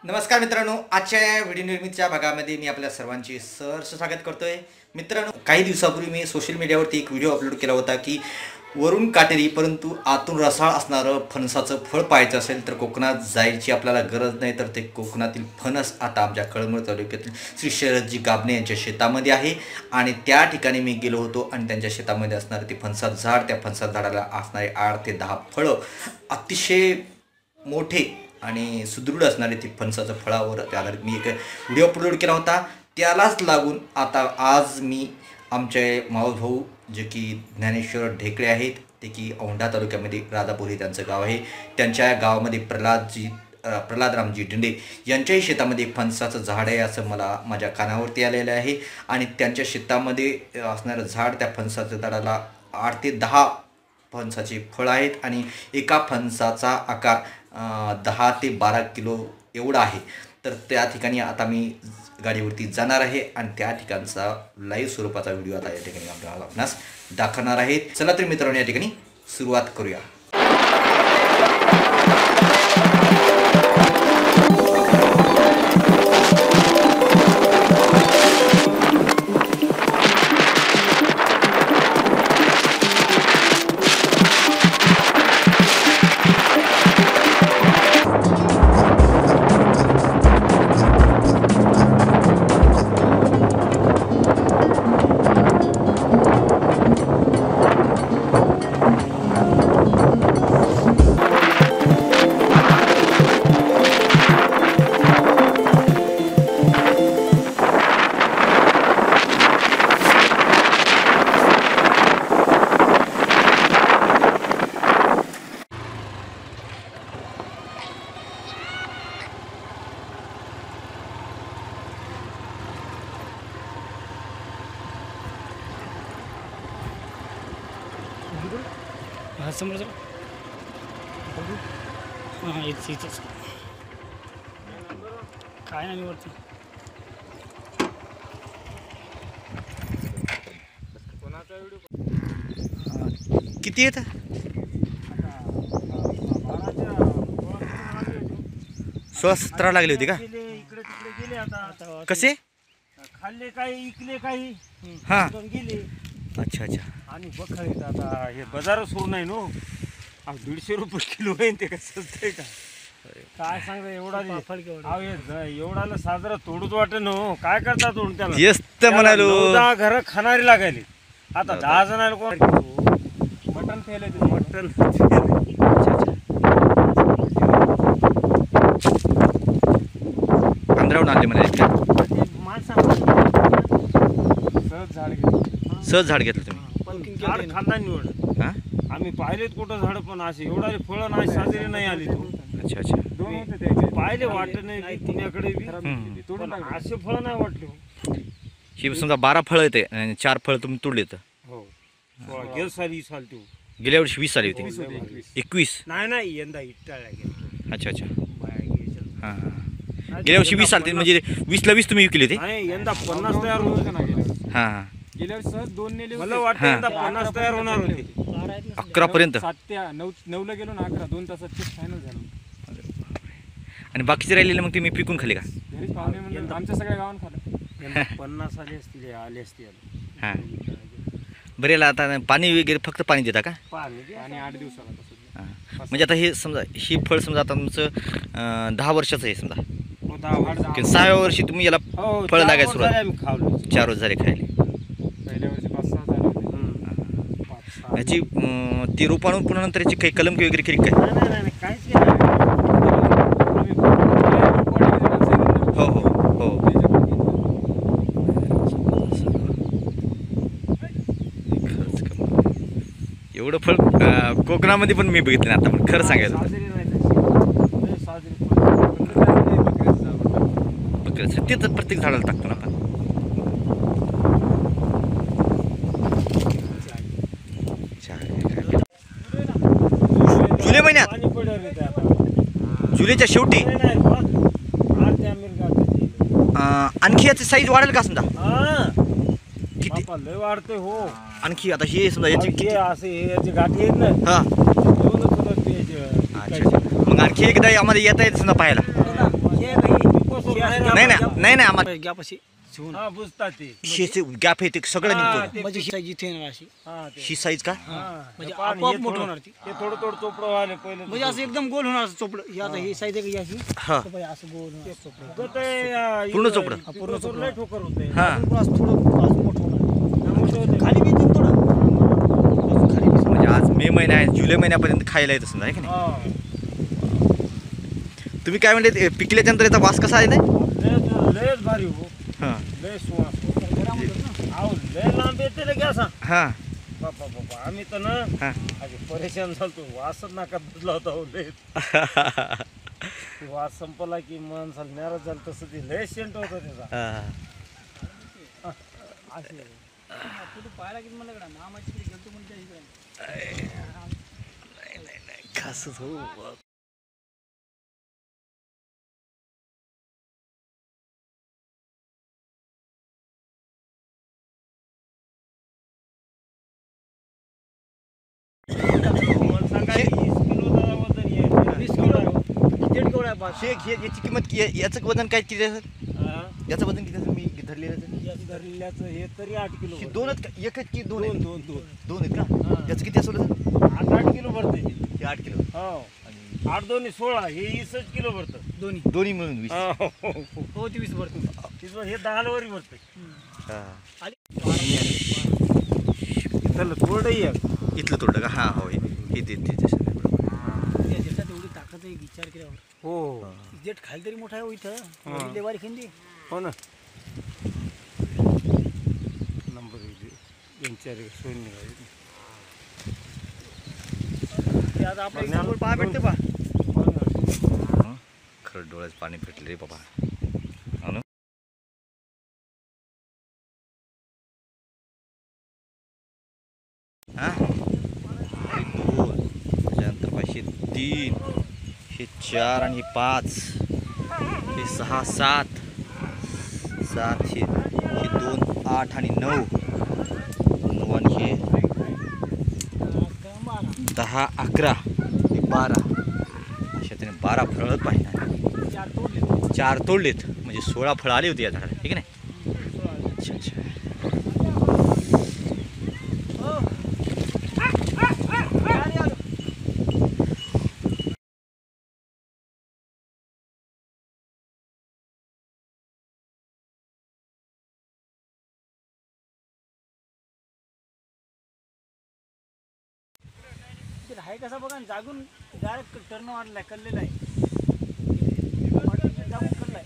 नमस्कार मित्रांनो, आजच्या या व्हिडिओ निर्मितीच्या भागामध्ये मी आपल्या सर्वांचे सहर्ष स्वागत करतोय। मित्रांनो, काही दिवसापूर्वी मी सोशल मीडियावरती एक व्हिडिओ अपलोड केला होता की वरून काटेरी परंतु आतून रसाळ असणारं फणसाचं फळ पाहायचं असेल तर कोकणात जायची आपल्याला गरज नाही, तर ते कोकणातील फणस आता आमच्या कळमनुर तालुक्यातील श्री शरदजी गाबणे यांच्या शेतामध्ये आहे आणि त्या ठिकाणी मी गेलो होतो आणि त्यांच्या शेतामध्ये असणारे ते फणसाचं झाड, त्या फणसाच्या झाडाला असणारे 8 ते 10 फळं अतिशय मोठे आणि सुदृढ असणारे ते फणसाचं फळावर आधारित मी एक व्हिडिओ अपलोड केला होता। त्यालाच लागून आता आज मी आमचे मावस भाऊ जे की ज्ञानेश्वर ढेकळे आहेत, ते की औंढा तालुक्यामध्ये राजापुरी त्यांचं गाव आहे, त्यांच्या गावामध्ये प्रल्हादरामजी दिंडे यांच्याही शेतामध्ये फणसाचं झाड आहे असं मला माझ्या कानावरती आलेलं आहे। आणि त्यांच्या शेतामध्ये असणारं झाड, त्या फणसाच्या झाडाला 8 ते 10 फणसाचे फळ आहेत आणि एका फणसाचा आकार 10 ते 12 किलो एवढा आहे। तर त्या ठिकाणी आता मी गाडीवरती जाणार आहे आणि त्या ठिकाणचा लाईव्ह स्वरूपाचा व्हिडिओ आता या ठिकाणी आपणास दाखवणार आहे। चला तर मित्रांनो, या ठिकाणी सुरुवात करूया। समोर हां इथंच काय नाही वरती किती येतं? 16-17 लागले होते का? इकडे तिकडे गेले आता कसे खाल्ले काही इकले काही हां गेले। अच्छा अच्छा। आणि बघ आता हे बाजार सुरू नाही नो, 150 रुपये किलो आहे ते कसं असतंय का काय सांगता एवढा एवढाला साजरा तोडूच वाटत नो, काय करता तोडून त्याला येस तर म्हणालो 10 घरं खाणारी लागायली, आता 10 जणांना कोण मटण फेले मटण अंधारावून आले म्हणाले सहज झाड घेतलं तुम्ही? पण झाड खांदा निवड हां आम्ही पाहिलेत कुठं झाड, पण असे एवढा फळं नाही साजरी नाही आली तू। अच्छा अच्छा। पाहिले वाटत नाही पुण्याकडे तोडून असे फळं नाही वाटले। ही समजा 12 फळं येते आणि 4 फळं तुम्ही तोडले तर हो गेल साली साल तू गेल्या वर्षी 20 आली होती 21 नाही यंदा इटाळ्या गेलो। अच्छा अच्छा हां हां। गेल्या वर्षी 20 आली म्हणजे 20ला 20 तुम्ही विकली होती? नाही यंदा 50 तयार होत नाही। हां हां गेल्या वर्षी सहज 2 नेले, मला वाटतं यंदा 50 तयार होणार होते 11 पर्यंत। 7 ते 9ला गेलो ना, 11 2 तासात फायनल झालं। आणि बाकीचे राहिलेले मग तुम्ही पिकून खाली का? घरी पाहुणे म्हणजे आमच्या सगळ्या गावात खाल्लं। 50 आले असतील, आले असतील। हां बरेल। आता पाणी वगैरे फक्त पाणी देता का? पाणी 8 दिवसाला। हां म्हणजे आता हे समजा ही फळ समजा आता तुमचं 10 वर्षाचं आहे समजा, 6व्या वर्षी तुम्ही याला फळ लागायला सुरुवात 4 वर्ष झाले खायले। पहिल्या वर्षी 5-6 झाले याची ती रोपाणून पुन्हा नंतर याची काही कलम वगैरे केली काय? नाही काहीच केलं हो हो हो। एवढं फळ कोकणामध्ये पण मी बघितलं नाही आता, पण खरं सांगायचं ते तर प्रत्येक झाडाला टाकतो ना आपण। जुलै महिन्यात, जुलैच्या शेवटी आणखी याची साईज वाढेल का समजा? किती लय वाढते हो आणखी? आता हे समजा याची याची गाठी आहेत ना, हां अच्छा अच्छा। मग आणखी एकदा आम्हाला येता येत समजा पाहायला? नाही नाही आम्हाला गॅपाशी हा बुजतात ते हे गॅप आहे ते सगळं निघतो म्हणजे साईज इथे येणार अशी हा ते ही साईज का म्हणजे हे पाणी, आपोआप हे मोठं थोडं- होणार ती ते थोडं थोडं चोपडं व्हायला पहिलं म्हणजे असं एकदम गोल होणार असं चोपडं हे आता ही साईज आहे का अशी हा तर पाहिजे असं गोल होणार असं चोपडं. उगत आहे, पूर्ण इथं- चोपडं. इथं पूर्ण चोपडं. लय ठोकर होते हा अजून पण असं थोडं अजून मोठं होणार मोठं होते खाली बी येतं थोडं अजून खाली बी म्हणजे आज मे महिना आहे जुलै महिन्यापर्यंत खायला येत असं आहे की नाही हा तुम्ही काय म्हणले पिकल्याच्या नंतर याचा वास कसा आहे नाही लयच भारी हो हां लय सुवास घरा म्हणतात ना. आहो लय लांब येते रे गॅस हां बापा बापा आम्ही तर ना हां आधी परेशान झालतो वासच नाका बदला होता हो लय वास संपला की मन झालं नाराज झालं तसं ते लय सेंट होता त्याचा असे कुठं पाहायला किती मला इकडं मामाची इकडे गेलतो म्हणजे इकडे खासच हो मला सांगा 20 किलो वजन आहे. 20 किलो दीड किलो आहे बस शेख याची किंमत याचं वजन काय किती असेल हा. याचं वजन किती असेल मी धरलेलं या धरल्याचं हे तरी 8 किलो हे भरतं. दोनच का एकच की दोन आहेत? दोन दोन दोन आहेत का हां. याचं किती असेल सर 8 किलो भरते हे 8 किलो हो आणि 8 दोन्ही 16 हे 20 किलो भरतं दोन्ही दोन्ही मिळून 20 हो ती 20 भरतो तिथं हे 10 वरी भरतं हां. त्याला थोडंही आहे इथलं तोडलं का हां हो हे ते तसं नाही बरोबर त्या जेठात एवढी ताकद आहे विचार केल्यावर हो जेठ खाली तरी मोठा आहे हो इथं हां. एवढी लेवारी खिंदी हो ना नंबर यांच्या सोयी निघाली ते आता आपल्या इकडे पाहा भेटते पा हं? खरं डोळ्यात पाणी फिटले रे बाबा हो ना हां हे 2 त्याच्यानंतर पाचशे 3 हे 4 आणि हे 5 हे 6 7 7 हे 2 8 आणि 9 9 आणि हे 10 11 हे 12 अशा त्याने 12 फळं पाहिजे चार तोडले 4 तोडलेत म्हणजे 16 फळं आली होती या झाडाला ठीक आहे नाही अच्छा अच्छा आहे कसा बघा ना, जागून डायरेक्ट टर्न वाढलाय कल्लेला आहे जागून कल्लाय